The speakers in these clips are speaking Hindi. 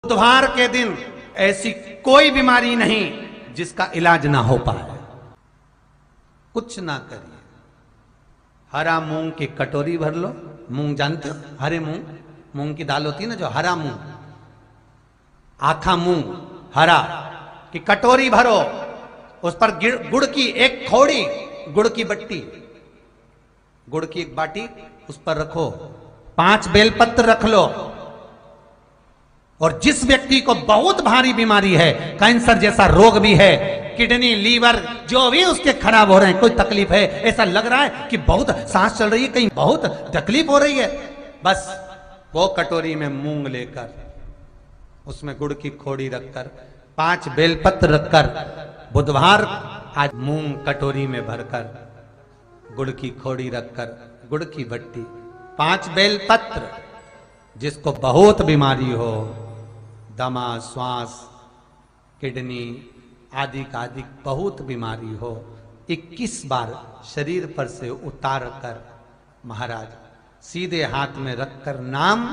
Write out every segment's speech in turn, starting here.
बुधवार के दिन ऐसी कोई बीमारी नहीं जिसका इलाज ना हो पाए। कुछ ना करिए, हरा मूंग की कटोरी भर लो। मूंग जानते हो? हरे मूंग, मूंग की दाल होती है ना, जो हरा मूंग, आखा मूंग हरा की कटोरी भरो, उस पर गुड़ की एक खौड़ी, गुड़ की बट्टी, गुड़ की एक बाटी उस पर रखो, 5 बेलपत्र रख लो। और जिस व्यक्ति को बहुत भारी बीमारी है, कैंसर जैसा रोग भी है, किडनी लीवर जो भी उसके खराब हो रहे हैं, कोई तकलीफ है, ऐसा लग रहा है कि बहुत सांस चल रही है, कहीं बहुत तकलीफ हो रही है, बस वो कटोरी में मूंग लेकर, उसमें गुड़ की खोड़ी रखकर, 5 बेलपत्र रखकर, बुधवार आज मूंग कटोरी में भरकर, गुड़ की खोड़ी रखकर, गुड़ की भट्टी, 5 बेलपत्र, जिसको बहुत बीमारी हो, दमा, श्वास, किडनी आदि का आदि बहुत बीमारी हो, 21 बार शरीर पर से उतार कर महाराज सीधे हाथ में रखकर नाम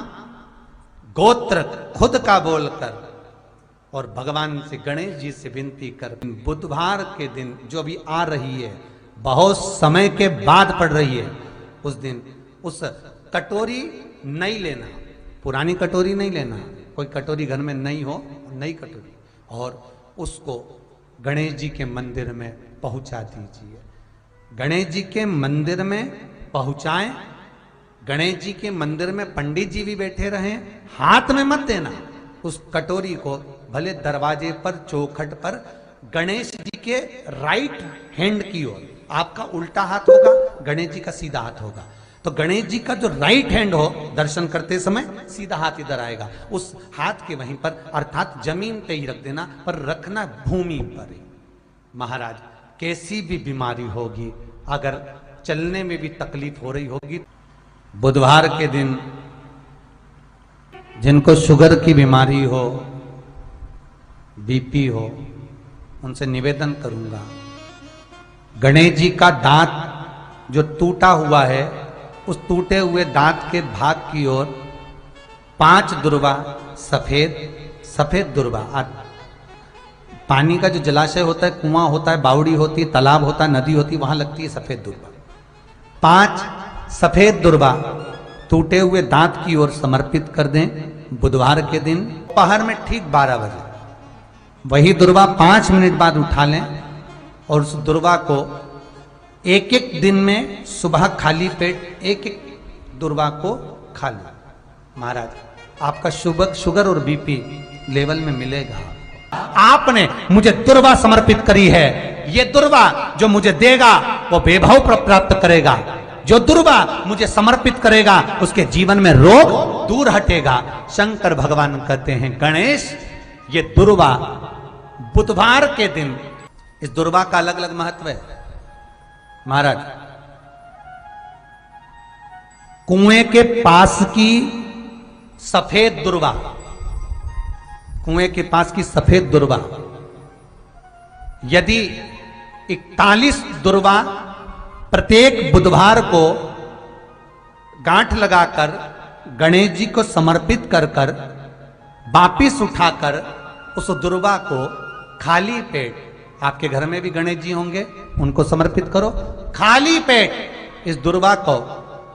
गोत्र खुद का बोलकर और भगवान से, गणेश जी से विनती कर, बुधवार के दिन जो भी आ रही है, बहुत समय के बाद पड़ रही है, उस दिन उस कटोरी नहीं लेना, पुरानी कटोरी नहीं लेना, कोई कटोरी घर में नहीं हो, नई कटोरी, और उसको गणेश जी के मंदिर में पहुंचा दीजिए। गणेश जी के मंदिर में पहुंचाएं, गणेश जी के मंदिर में पंडित जी भी बैठे रहें, हाथ में मत देना उस कटोरी को, भले दरवाजे पर, चौखट पर, गणेश जी के राइट हैंड की ओर, आपका उल्टा हाथ होगा, गणेश जी का सीधा हाथ होगा, तो गणेश जी का जो राइट हैंड हो, दर्शन करते समय सीधा हाथ इधर आएगा, उस हाथ के वहीं पर, अर्थात जमीन पे ही रख देना, पर रखना भूमि पर ही। महाराज कैसी भी बीमारी होगी, अगर चलने में भी तकलीफ हो रही होगी, बुधवार के दिन जिनको शुगर की बीमारी हो, बीपी हो, उनसे निवेदन करूंगा, गणेश जी का दांत जो टूटा हुआ है, उस टूटे हुए दांत के भाग की ओर 5 दुर्वा, सफेद दुर्वा, पानी का जो जलाशय होता है, कुआं होता है, बावड़ी होती है, तालाब होता है, नदी होती है, वहां लगती है सफेद दुर्वा, 5 सफेद दुर्वा टूटे हुए दांत की ओर समर्पित कर दें। बुधवार के दिन दोपहर में ठीक 12 बजे वही दुर्वा 5 मिनट बाद उठा लें और उस दुर्वा को एक एक दिन में सुबह खाली पेट एक दुर्वा को खा लो। महाराज आपका शुगर और बीपी लेवल में मिलेगा। आपने मुझे दुर्वा समर्पित करी है, ये दुर्वा जो मुझे देगा वो वैभव प्राप्त करेगा, जो दुर्वा मुझे समर्पित करेगा उसके जीवन में रोग दूर हटेगा। शंकर भगवान कहते हैं, गणेश ये दुर्वा बुधवार के दिन, इस दुर्वा का अलग अलग महत्व है। महाराज कुएं के पास की सफेद दुर्वा, कुएं के पास की सफेद दुर्वा, यदि 41 दुर्वा प्रत्येक बुधवार को गांठ लगाकर गणेश जी को समर्पित कर कर वापिस उठाकर उस दुर्वा को खाली पेट, आपके घर में भी गणेश जी होंगे, उनको समर्पित करो, खाली पेट इस दुर्वा को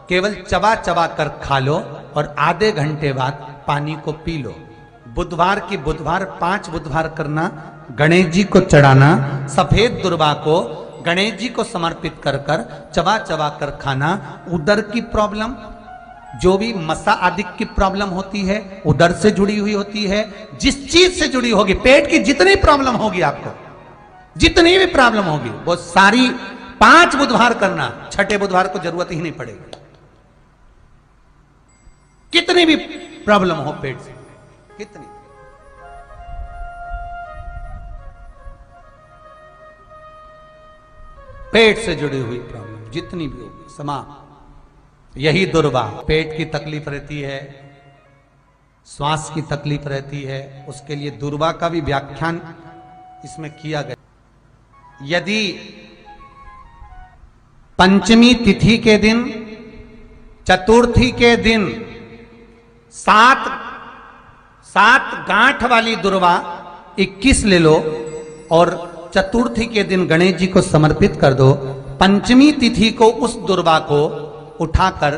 केवल चबा चबा कर खा लो और आधे घंटे बाद पानी को पी लो। बुधवार की बुधवार 5 बुधवार करना, गणेश जी को चढ़ाना, सफेद दुर्वा को गणेश जी को समर्पित कर कर चबा चबा कर खाना। उदर की प्रॉब्लम, जो भी मसा आदि की प्रॉब्लम होती है, उदर से जुड़ी हुई होती है, जिस चीज से जुड़ी होगी, पेट की जितनी प्रॉब्लम होगी, आपको जितनी भी प्रॉब्लम होगी, वो सारी 5 बुधवार करना, 6ठे बुधवार को जरूरत ही नहीं पड़ेगी। कितनी भी प्रॉब्लम हो पेट से, कितनी पेट से जुड़ी हुई प्रॉब्लम जितनी भी होगी समाप्त। यही दुर्वा, पेट की तकलीफ रहती है, श्वास की तकलीफ रहती है, उसके लिए दुर्वा का भी व्याख्यान इसमें किया गया। यदि पंचमी तिथि के दिन, चतुर्थी के दिन 7 गांठ वाली दुर्वा 21 ले लो और चतुर्थी के दिन गणेश जी को समर्पित कर दो। पंचमी तिथि को उस दुर्वा को उठाकर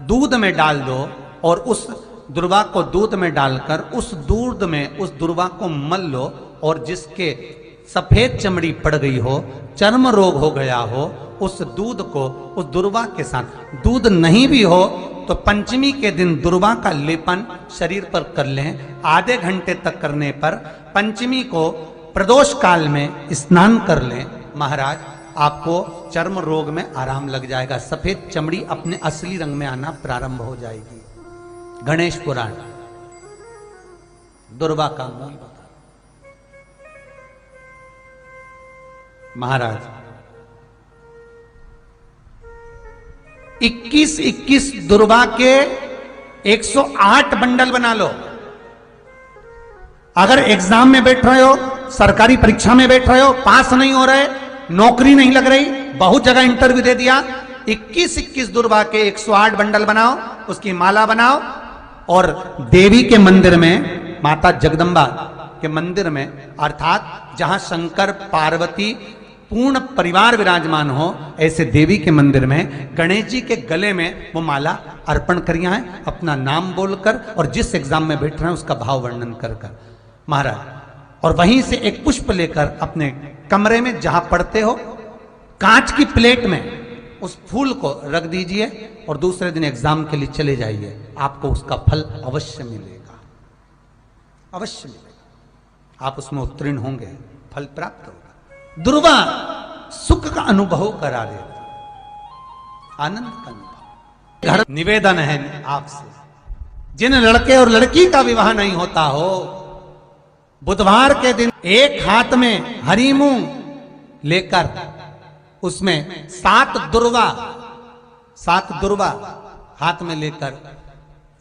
दूध में डाल दो और उस दुर्वा को दूध में डालकर उस दूध में उस दुर्वा को मल लो और जिसके सफेद चमड़ी पड़ गई हो, चर्म रोग हो गया हो, उस दूध को उस दुर्वा के साथ, दूध नहीं भी हो तो पंचमी के दिन दुर्वा का लेपन शरीर पर कर लें। आधे घंटे तक करने पर पंचमी को प्रदोष काल में स्नान कर लें। महाराज आपको चर्म रोग में आराम लग जाएगा, सफेद चमड़ी अपने असली रंग में आना प्रारंभ हो जाएगी। गणेश पुराण दुर्वा का मूल बता। महाराज 21 दुर्वा के 108 बंडल बना लो। अगर एग्जाम में बैठ रहे हो, सरकारी परीक्षा में बैठ रहे हो, पास नहीं हो रहे, नौकरी नहीं लग रही, बहुत जगह इंटरव्यू दे दिया, 21 दुर्वा के 108 बंडल बनाओ, उसकी माला बनाओ और देवी के मंदिर में, माता जगदम्बा के मंदिर में, अर्थात जहां शंकर पार्वती पूर्ण परिवार विराजमान हो, ऐसे देवी के मंदिर में गणेश जी के गले में वो माला अर्पण करिया है, अपना नाम बोलकर और जिस एग्जाम में बैठ रहे हैं उसका भाव वर्णन कर महाराज, और वहीं से एक पुष्प लेकर अपने कमरे में जहां पढ़ते हो कांच की प्लेट में उस फूल को रख दीजिए और दूसरे दिन एग्जाम के लिए चले जाइए। आपको उसका फल अवश्य मिलेगा, अवश्य मिलेगा। आप उसमें उत्तीर्ण होंगे, फल प्राप्त होगा। दुर्वा सुख का अनुभव करा देता, आनंद का अनुभव। घर निवेदन है आपसे, जिन लड़के और लड़की का विवाह नहीं होता हो, बुधवार के दिन एक हाथ में हरी मूंग लेकर उसमें 7 दुर्वा हाथ में लेकर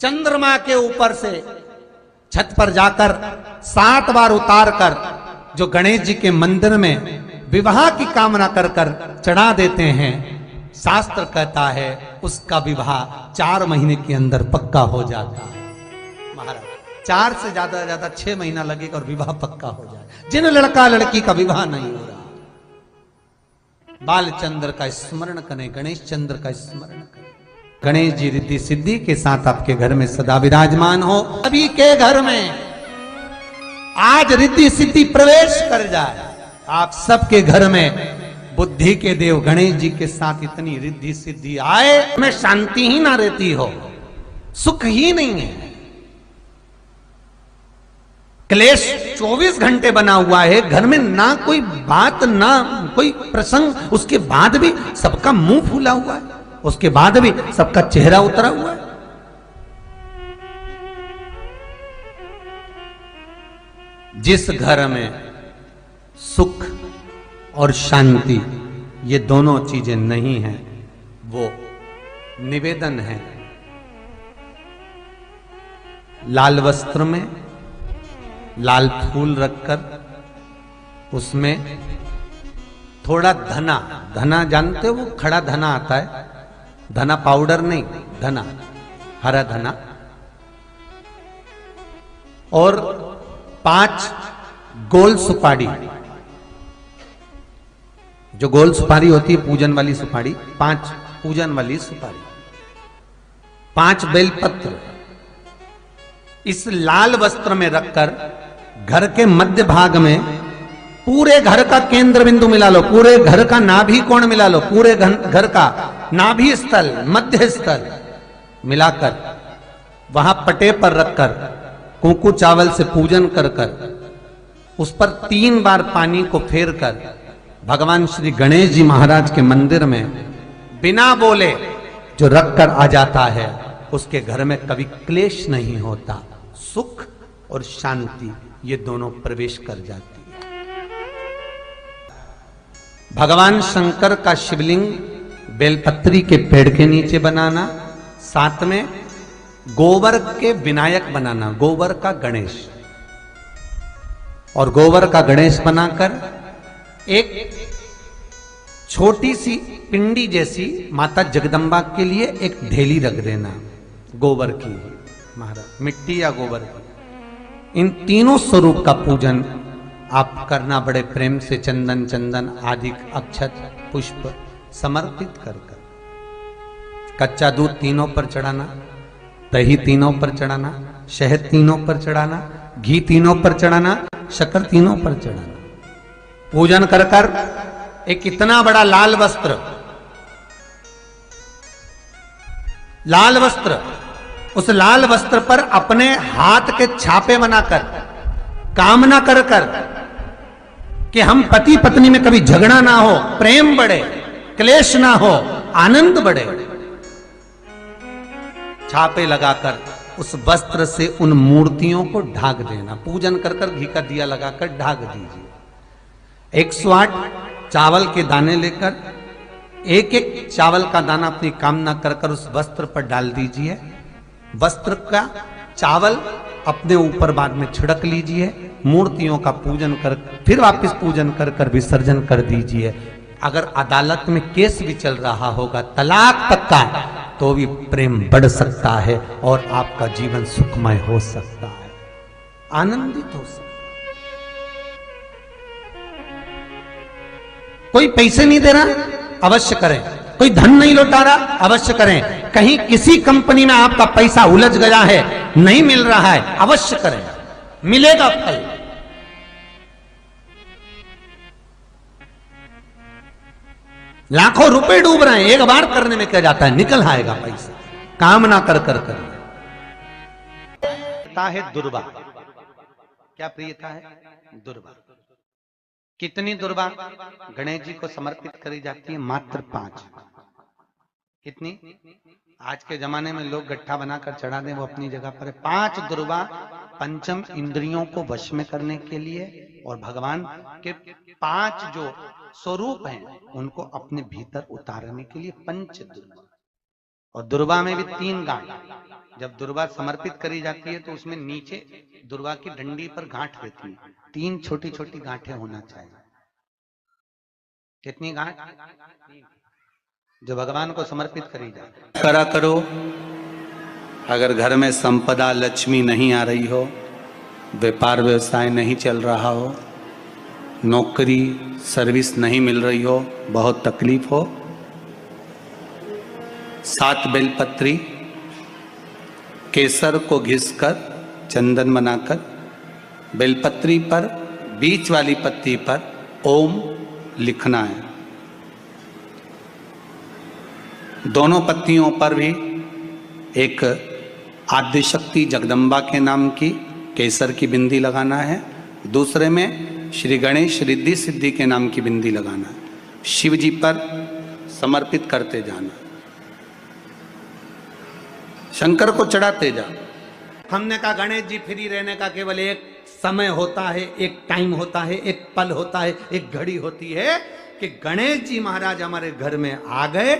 चंद्रमा के ऊपर से छत पर जाकर 7 बार उतार कर जो गणेश जी के मंदिर में विवाह की कामना कर कर चढ़ा देते हैं, शास्त्र कहता है उसका विवाह 4 महीने के अंदर पक्का हो जाता है। महाराज 4 से ज्यादा 6 महीना लगेगा और विवाह पक्का हो जाए। जिन लड़का लड़की का विवाह नहीं हो रहा, बालचंद्र का स्मरण करें, गणेश चंद्र का स्मरण करें। गणेश जी रिद्धि सिद्धि के साथ आपके घर में सदा विराजमान हो। सभी के घर में आज रिद्धि सिद्धि प्रवेश कर जाए। आप सबके घर में बुद्धि के देव गणेश जी के साथ इतनी रिद्धि सिद्धि आए, में शांति ही ना रहती हो, सुख ही नहीं है। क्लेश 24 घंटे बना हुआ है घर में, ना कोई बात ना कोई प्रसंग, उसके बाद भी सबका मुंह फूला हुआ है, उसके बाद भी सबका चेहरा उतरा हुआ है। जिस घर में सुख और शांति ये दोनों चीजें नहीं हैं, वो निवेदन है लाल वस्त्र में लाल फूल रखकर उसमें थोड़ा धना जानते हो, वो खड़ा धना आता है, धना पाउडर नहीं, धना हरा धना, और 5 गोल सुपारी, जो गोल सुपारी होती है पूजन वाली सुपारी, 5 पूजन वाली सुपारी, 5 बेलपत्र इस लाल वस्त्र में रखकर घर के मध्य भाग में पूरे घर का केंद्र बिंदु मिला लो, पूरे घर का नाभि कोण मिला लो, पूरे घर का नाभि स्थल मध्य स्थल मिलाकर वहां पटे पर रखकर कुंकू चावल से पूजन कर कर उस पर 3 बार पानी को फेर कर भगवान श्री गणेश जी महाराज के मंदिर में बिना बोले जो रख कर आ जाता है, उसके घर में कभी क्लेश नहीं होता, सुख और शांति ये दोनों प्रवेश कर जाती है। भगवान शंकर का शिवलिंग बेलपत्री के पेड़ के नीचे बनाना, साथ में गोबर के विनायक बनाना, गोबर का गणेश, और गोबर का गणेश बनाकर एक छोटी सी पिंडी जैसी माता जगदम्बा के लिए एक ढेली रख देना गोबर की, महाराज मिट्टी या गोबर की, इन तीनों स्वरूप का पूजन आप करना बड़े प्रेम से, चंदन चंदन आदि अक्षत पुष्प समर्पित कर कर। कच्चा दूध तीनों पर चढ़ाना, दही तीनों पर चढ़ाना, शहद तीनों पर चढ़ाना, घी तीनों पर चढ़ाना, शक्कर तीनों पर चढ़ाना। पूजन कर कर एक इतना बड़ा लाल वस्त्र, लाल वस्त्र, उस लाल वस्त्र पर अपने हाथ के छापे बनाकर कामना कर कर कि हम पति पत्नी में कभी झगड़ा ना हो, प्रेम बढ़े, क्लेश ना हो, आनंद बढ़े। छापे लगाकर उस वस्त्र से उन मूर्तियों को ढाक देना। पूजन कर कर घी का दिया लगाकर ढाक दीजिए। 108 चावल के दाने लेकर एक एक चावल का दाना अपनी कामना कर कर उस वस्त्र पर डाल दीजिए। वस्त्र का चावल अपने ऊपर बाद में छिड़क लीजिए। मूर्तियों का पूजन कर फिर वापस पूजन कर कर विसर्जन कर दीजिए। अगर अदालत में केस भी चल रहा होगा तलाक तक का, तो भी प्रेम बढ़ सकता है और आपका जीवन सुखमय हो सकता है, आनंदित हो सकता है। कोई पैसे नहीं दे रहा, अवश्य करें। कोई धन नहीं लौटा रहा, अवश्य करें। कहीं किसी कंपनी में आपका पैसा उलझ गया है, नहीं मिल रहा है, अवश्य करें, मिलेगा फल। लाखों रुपए डूब रहे हैं, एक बार करने में क्या जाता है, निकल आएगा पैसा। कामना कर कर प्रियता है दुर्वा। क्या प्रियता है? दुर्वा। कितनी दुर्वा गणेश जी को समर्पित करी जाती है? मात्र 5। कितनी? आज के जमाने में लोग गट्ठा बनाकर चढ़ा दें, वो अपनी जगह पर है। 5 दुर्वा पंचम इंद्रियों को वश में करने के लिए और भगवान के 5 जो स्वरूप हैं उनको अपने भीतर उतारने के लिए 5 दुर्वा। और दुर्वा में भी 3 गांठ। जब दुर्वा समर्पित करी जाती है तो उसमें नीचे दुर्वा की डंडी पर गांठ रहती है, 3 छोटी छोटी गांठें होना चाहिए। कितनी गांठ? जो भगवान को समर्पित करी जाए। करा करो। अगर घर में संपदा लक्ष्मी नहीं आ रही हो, व्यापार व्यवसाय नहीं चल रहा हो, नौकरी सर्विस नहीं मिल रही हो, बहुत तकलीफ हो, 7 बेलपत्री केसर को घिसकर चंदन बनाकर बेलपत्री पर बीच वाली पत्ती पर ओम लिखना है। दोनों पत्तियों पर भी एक आद्यशक्ति जगदम्बा के नाम की केसर की बिंदी लगाना है, दूसरे में श्री गणेश रिद्धि सिद्धि के नाम की बिंदी लगाना है। शिव जी पर समर्पित करते जाना, शंकर को चढ़ाते जा। हमने कहा गणेश जी फ्री रहने का केवल एक समय होता है, एक टाइम होता है, एक पल होता है, एक घड़ी होती है कि गणेश जी महाराज हमारे घर में आ गए।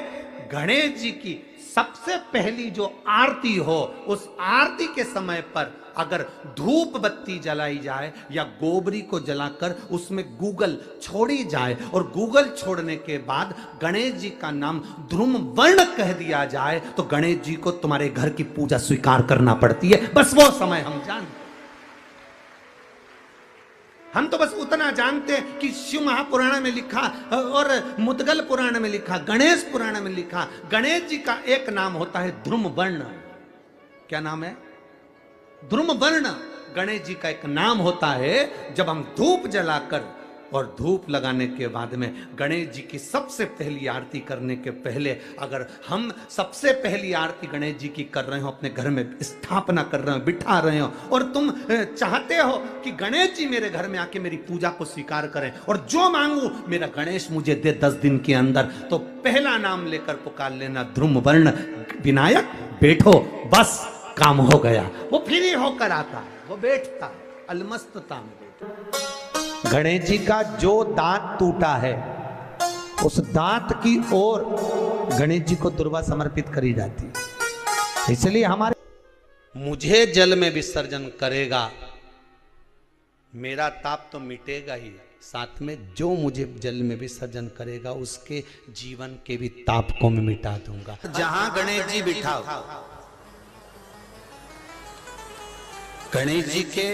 गणेश जी की सबसे पहली जो आरती हो, उस आरती के समय पर अगर धूप बत्ती जलाई जाए या गोबरी को जलाकर उसमें गूगल छोड़ी जाए और गूगल छोड़ने के बाद गणेश जी का नाम ध्रुम वर्ण कह दिया जाए, तो गणेश जी को तुम्हारे घर की पूजा स्वीकार करना पड़ती है। बस वो समय हम जानते। हम तो बस उतना जानते हैं कि शिव महापुराण में लिखा और मुद्गल पुराण में लिखा, गणेश पुराण में लिखा, गणेश जी का एक नाम होता है ध्रुम वर्ण। क्या नाम है? ध्रुम वर्ण गणेश जी का एक नाम होता है। जब हम धूप जलाकर और धूप लगाने के बाद में गणेश जी की सबसे पहली आरती करने के पहले अगर हम सबसे पहली आरती गणेश जी की कर रहे हो, अपने घर में स्थापना कर रहे हो, बिठा रहे हो, और तुम चाहते हो कि गणेश जी मेरे घर में आके मेरी पूजा को स्वीकार करें और जो मांगू मेरा गणेश मुझे दे 10 दिन के अंदर, तो पहला नाम लेकर पुकार लेना ध्रुम वर्ण विनायक, बैठो, बस काम हो गया। वो फ्री होकर आता है, वो बैठता है, अलमस्तता में बैठता। गणेश जी का जो दांत टूटा है उस दांत की ओर गणेश जी को दुर्वा समर्पित करी जाती है। इसलिए हमारे मुझे जल में विसर्जन करेगा, मेरा ताप तो मिटेगा ही, साथ में जो मुझे जल में विसर्जन करेगा उसके जीवन के भी ताप को मैं मिटा दूंगा। जहां गणेश जी बिठाओ गणेश जी के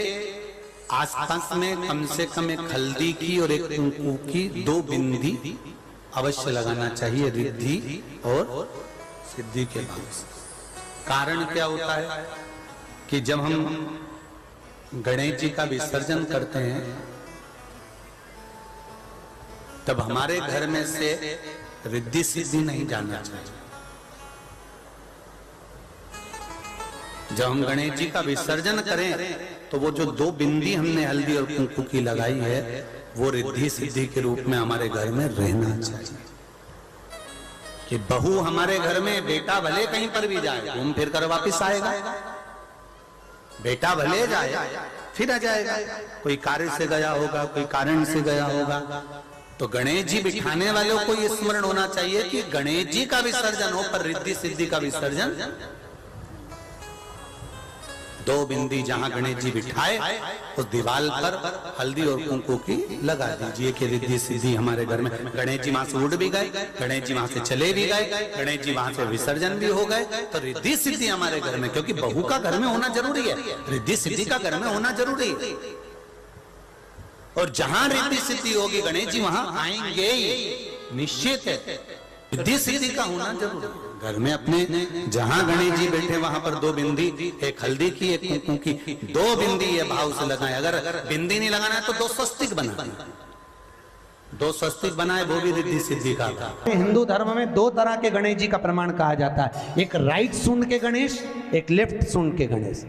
आसपास में कम से कम एक हल्दी की और एक कुंकू की 2 बिंदी अवश्य लगाना चाहिए, रिद्धि और सिद्धि के भाव से। कारण क्या होता है कि जब हम गणेश जी का विसर्जन करते हैं तब हमारे घर में से रिद्धि सिद्धि नहीं जाना चाहिए। जब हम गणेश जी का विसर्जन करें तो वो जो 2 बिंदी हमने हल्दी और कुंकू की लगाई है वो रिद्धि सिद्धि के रूप में हमारे घर में रहना चाहिए। कि बहू हमारे घर में, बेटा भले कहीं पर भी जाए घूम फिर कर वापिस आएगा, बेटा भले जाए फिर आ जाएगा, कोई कार्य से गया होगा, कोई कारण से गया होगा। तो गणेश जी बिठाने वालों को ये स्मरण होना चाहिए कि गणेश जी का विसर्जन हो पर रिद्धि सिद्धि का विसर्जन। 2 बिंदी जहां गणेश जी बिठाए उस दीवार पर हल्दी और कुंकू की लगा दीजिए कि रिद्धि सिद्धि हमारे घर में। गणेश जी वहां से उड़ भी गए, गणेश जी वहां से चले भी गए, गणेश जी वहां से विसर्जन भी हो गए, तो रिद्धि सिद्धि हमारे घर में, क्योंकि बहू का घर में होना जरूरी है, रिद्धि सिद्धि का घर में होना जरूरी है। और जहां रिद्धि सिद्धि होगी गणेश जी वहां आएंगे निश्चित है, रिद्धि सिद्धि का होना जरूरी है। घर में अपने जहां गणेश जी बैठे वहां पर 2 बिंदी, एक हल्दी की एक कुंकू की 2 बिंदी ये भाव से लगाए। अगर बिंदी नहीं लगाना है तो 2 स्वस्तिक बनाए, 2 स्वस्तिक बनाए, वो भी रिद्धि सिद्धि का। हिंदू धर्म में 2 तरह के गणेश जी का प्रमाण कहा जाता है, एक राइट सूंड के गणेश, एक लेफ्ट सूंड के गणेश।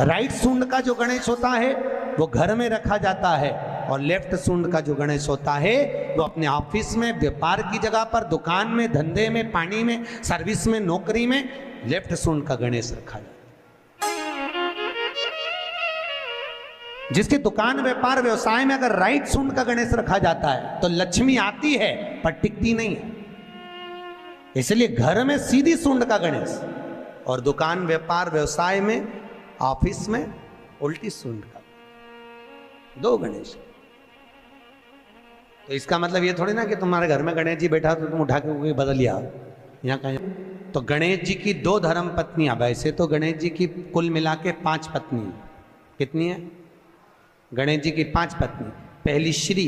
राइट सूंड का जो गणेश होता है वो घर में रखा जाता है, और लेफ्ट सूंड का जो गणेश होता है वो अपने ऑफिस में, व्यापार की जगह पर, दुकान में, धंधे में, पानी में, सर्विस में, नौकरी में लेफ्ट सूंड का गणेश रखा जाता है। जिसकी दुकान, व्यापार, व्यवसाय में अगर राइट सूंड का गणेश रखा जाता है तो लक्ष्मी आती है पर टिकती नहीं है। इसलिए घर में सीधी सूंड का गणेश और दुकान, व्यापार, व्यवसाय में, ऑफिस में उल्टी सूंड का 2 गणेश। तो इसका मतलब ये थोड़ी ना कि तुम्हारे घर में गणेश जी बैठा तो तुम उठा के कोई बदल लिया यहाँ कहीं। तो गणेश जी की 2 धर्म पत्नियां, वैसे तो गणेश जी की कुल मिला के 5 पत्नी। कितनी है? गणेश जी की 5 पत्नी। पहली श्री,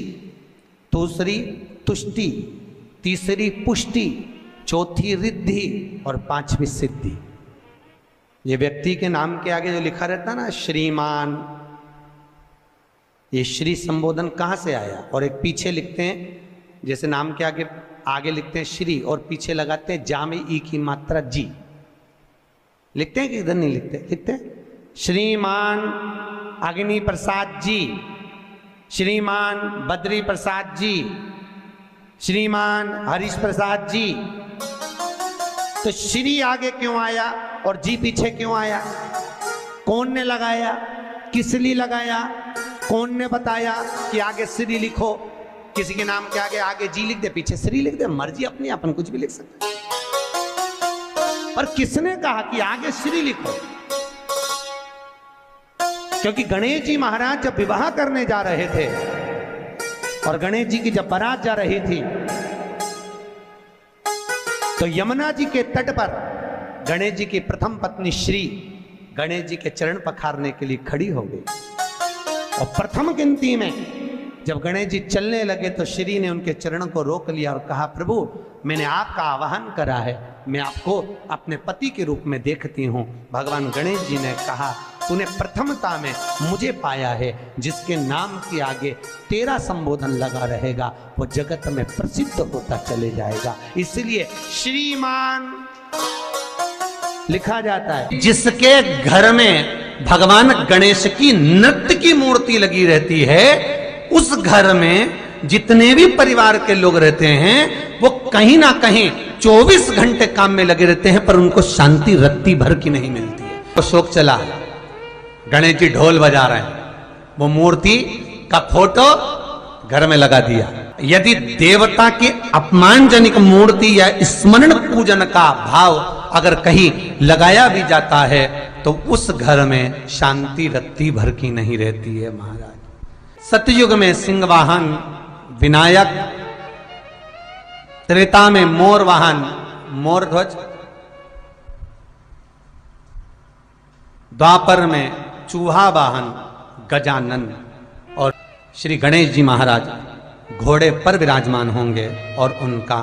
दूसरी तुष्टि, तीसरी पुष्टि, चौथी रिद्धि और 5वीं सिद्धि। ये व्यक्ति के नाम के आगे जो लिखा रहता है ना श्रीमान, ये श्री संबोधन कहाँ से आया? और एक पीछे लिखते हैं, जैसे नाम के आगे लिखते हैं श्री और पीछे लगाते हैं जा में ई की मात्रा जी। लिखते हैं कि इधर नहीं लिखते? लिखते हैं श्रीमान अग्नि प्रसाद जी, श्रीमान बद्री प्रसाद जी, श्रीमान हरीश प्रसाद जी। तो श्री आगे क्यों आया और जी पीछे क्यों आया? कौन ने लगाया? किस लिए लगाया? कौन ने बताया कि आगे श्री लिखो? किसी के नाम के आगे जी लिख दे, पीछे श्री लिख दे, मर्जी अपनी, अपन कुछ भी लिख सकते। पर किसने कहा कि आगे श्री लिखो? क्योंकि गणेश जी महाराज जब विवाह करने जा रहे थे और गणेश जी की जब बारात जा रही थी तो यमुना जी के तट पर गणेश जी की प्रथम पत्नी श्री गणेश जी के चरण पखारने के लिए खड़ी हो गई। और प्रथम गिनती में जब गणेश जी चलने लगे तो श्री ने उनके चरणों को रोक लिया और कहा, प्रभु मैंने आपका आवाहन करा है, मैं आपको अपने पति के रूप में देखती हूँ। भगवान गणेश जी ने कहा, तूने प्रथमता में मुझे पाया है, जिसके नाम के आगे तेरा संबोधन लगा रहेगा वो जगत में प्रसिद्ध होता चले जाएगा। इसलिए श्रीमान लिखा जाता है। जिसके घर में भगवान गणेश की नृत्य की मूर्ति लगी रहती है, उस घर में जितने भी परिवार के लोग रहते हैं वो कहीं ना कहीं 24 घंटे काम में लगे रहते हैं, पर उनको शांति रत्ती भर की नहीं मिलती है। तो शोक चला, गणेश जी ढोल बजा रहे हैं, वो मूर्ति का फोटो घर में लगा दिया। यदि देवता की अपमानजनक मूर्ति या स्मरण पूजन का भाव अगर कहीं लगाया भी जाता है तो उस घर में शांति रत्ती भर की नहीं रहती है महाराज। सतयुग में सिंह वाहन विनायक, त्रेता में मोर वाहन मोर ध्वज, द्वापर में चूहा वाहन गजानन और श्री गणेश जी महाराज घोड़े पर विराजमान होंगे और उनका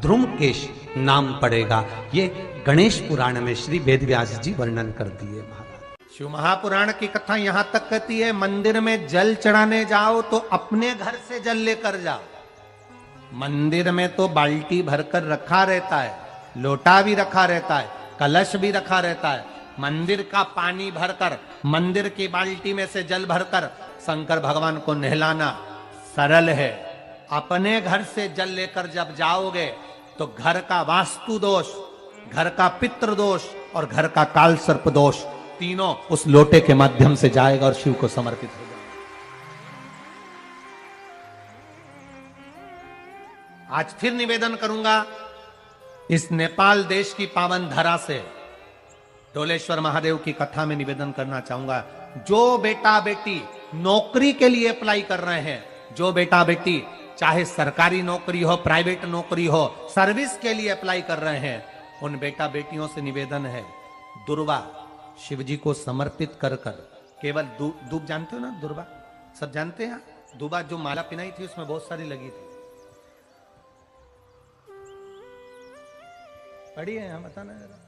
ध्रुमकेश नाम पड़ेगा। ये गणेश पुराण में श्री वेदव्यास जी वर्णन कर दिए महाराज। शिव महापुराण की कथा यहां तक कहती है, मंदिर में जल चढ़ाने जाओ तो अपने घर से जल लेकर जाओ। मंदिर में तो बाल्टी भरकर रखा रहता है, लोटा भी रखा रहता है, कलश भी रखा रहता है। मंदिर का पानी भरकर, मंदिर की बाल्टी में से जल भरकर शंकर भगवान को नहलाना सरल है। अपने घर से जल लेकर जब जाओगे तो घर का वास्तु दोष, घर का पितृ दोष और घर का काल सर्प दोष तीनों उस लोटे के माध्यम से जाएगा और शिव को समर्पित हो जाएगा। आज फिर निवेदन करूंगा, इस नेपाल देश की पावन धरा से डोलेश्वर महादेव की कथा में निवेदन करना चाहूंगा, जो बेटा बेटी नौकरी के लिए अप्लाई कर रहे हैं, जो बेटा बेटी चाहे सरकारी नौकरी हो, प्राइवेट नौकरी हो, सर्विस के लिए अप्लाई कर रहे हैं, उन बेटा बेटियों से निवेदन है, दुर्वा शिव जी को समर्पित कर कर केवल दूब जानते हो ना, दुर्वा सब जानते हैं। दुबा जो माला पिनाई थी उसमें बहुत सारी लगी थी, पढ़ी है यहाँ, बताना जरा।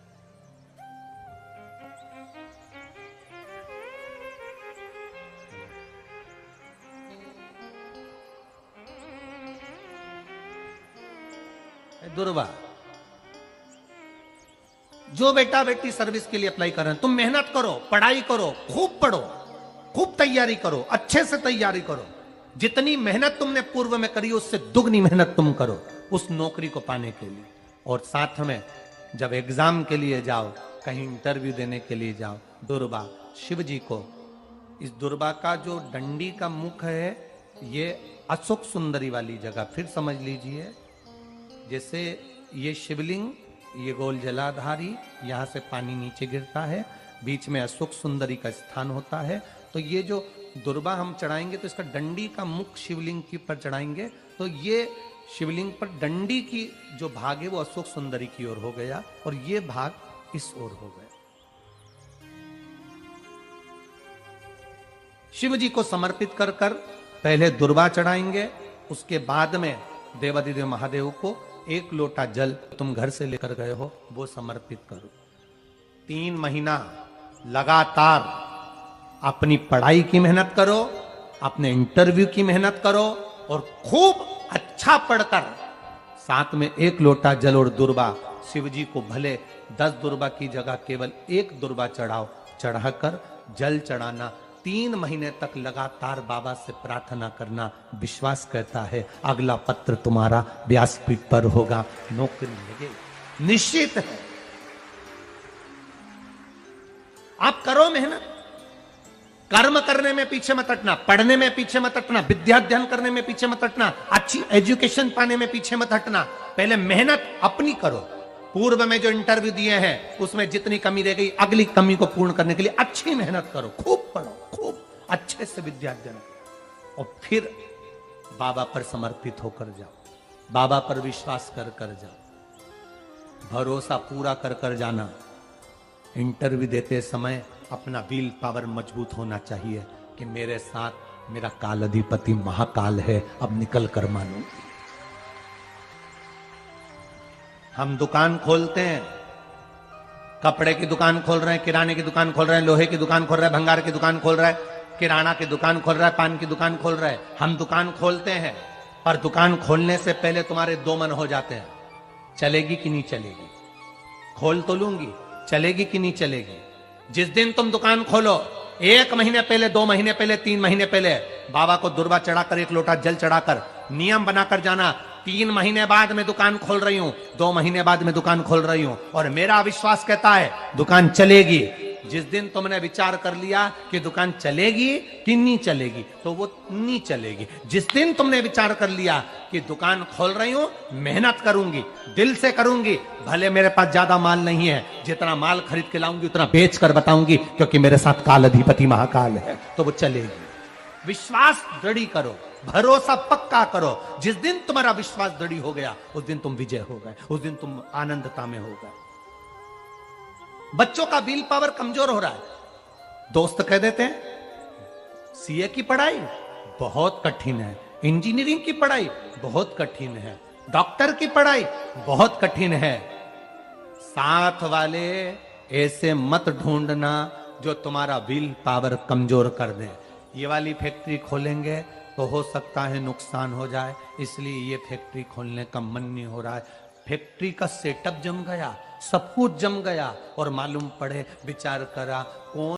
दुर्वा, जो बेटा बेटी सर्विस के लिए अप्लाई कर रहे हैं, तुम मेहनत करो, पढ़ाई करो, खूब पढ़ो, खूब तैयारी करो, अच्छे से तैयारी करो। जितनी मेहनत तुमने पूर्व में करी उससे दुगनी मेहनत तुम करो उस नौकरी को पाने के लिए। और साथ में जब एग्जाम के लिए जाओ, कहीं इंटरव्यू देने के लिए जाओ, दुर्वा शिव जी को, इस दुर्वा का जो डंडी का मुख है ये अशोक सुंदरी वाली जगह, फिर समझ लीजिए, जैसे ये शिवलिंग, ये गोल जलाधारी, यहां से पानी नीचे गिरता है, बीच में अशोक सुंदरी का स्थान होता है। तो ये जो दुर्वा हम चढ़ाएंगे तो इसका डंडी का मुख शिवलिंग की पर चढ़ाएंगे तो ये शिवलिंग पर डंडी की जो भाग है वो अशोक सुंदरी की ओर हो गया और ये भाग इस ओर हो गया। शिव जी को समर्पित कर कर पहले दुर्वा चढ़ाएंगे, उसके बाद में देवाधिदेव महादेव को एक लोटा जल तुम घर से लेकर गए हो वो समर्पित करो। 3 महीना लगातार अपनी पढ़ाई की मेहनत करो, अपने इंटरव्यू की मेहनत करो और खूब अच्छा पढ़कर साथ में एक लोटा जल और दुर्वा शिव जी को भले 10 दुर्वा की जगह केवल एक दुर्वा चढ़ाओ, चढ़ाकर जल चढ़ाना, 3 महीने तक लगातार बाबा से प्रार्थना करना। विश्वास कहता है अगला पत्र तुम्हारा व्यासपीठ पर होगा, नौकरी लगेगी, निश्चित है। आप करो मेहनत, कर्म करने में पीछे मत हटना, पढ़ने में पीछे मत हटना, विद्या अध्ययन करने में पीछे मत हटना, अच्छी एजुकेशन पाने में पीछे मत हटना। पहले मेहनत अपनी करो। पूर्व में जो इंटरव्यू दिए हैं उसमें जितनी कमी रह गई, अगली कमी को पूर्ण करने के लिए अच्छी मेहनत करो, खूब पढ़ो, खूब अच्छे से विद्या अध्ययन करो और फिर बाबा पर समर्पित होकर जाओ, बाबा पर विश्वास कर कर जाओ, भरोसा पूरा कर कर जाना। इंटरव्यू देते समय अपना विल पावर मजबूत होना चाहिए कि मेरे साथ मेरा काल अधिपति महाकाल है, अब निकल कर मानूंगी। हम दुकान खोलते हैं, कपड़े की दुकान खोल रहे हैं, किराने की दुकान खोल रहे हैं, लोहे की दुकान खोल रहे हैं, भंगार की दुकान खोल रहे हैं, किराना की दुकान खोल रहा है, पान की दुकान खोल रहा है। हम दुकान खोलते हैं और दुकान खोलने से पहले तुम्हारे 2 मन हो जाते हैं, चलेगी कि नहीं चलेगी, खोल तो लूंगी, चलेगी कि नहीं चलेगी। जिस दिन तुम दुकान खोलो 1 महीने पहले, 2 महीने पहले, 3 महीने पहले बाबा को दुर्वा चढ़ाकर, एक लोटा जल चढ़ाकर नियम बनाकर जाना, 3 महीने बाद मैं दुकान खोल रही हूं, 2 महीने बाद मैं दुकान खोल रही हूं और मेरा विश्वास कहता है दुकान चलेगी। जिस दिन तुमने विचार कर लिया कि दुकान चलेगी कि नहीं चलेगी तो वो नहीं चलेगी। जिस दिन तुमने विचार कर लिया कि दुकान खोल रही हूं, मेहनत करूंगी, दिल से करूंगी, भले मेरे पास ज्यादा माल नहीं है, जितना माल खरीद के लाऊंगी उतना बेच कर बताऊंगी क्योंकि मेरे साथ काल अधिपति महाकाल है, तो वो चलेगी। विश्वास दृढ़ करो, भरोसा पक्का करो। जिस दिन तुम्हारा विश्वास दृढ़ हो गया उस दिन तुम विजय हो गए, उस दिन तुम आनंदता में हो गए। बच्चों का विल पावर कमजोर हो रहा है, दोस्त कह देते हैं सीए की पढ़ाई बहुत कठिन है, इंजीनियरिंग की पढ़ाई बहुत कठिन है, डॉक्टर की पढ़ाई बहुत कठिन है। साथ वाले ऐसे मत ढूंढना जो तुम्हारा विल पावर कमजोर कर दे। ये वाली फैक्ट्री खोलेंगे तो हो सकता है नुकसान हो जाए, इसलिए ये फैक्ट्री खोलने का मन नहीं हो रहा है। फैक्ट्री का सेटअप जम गया, सब कुछ जम गया, और मालूम पड़े विचार करा कौन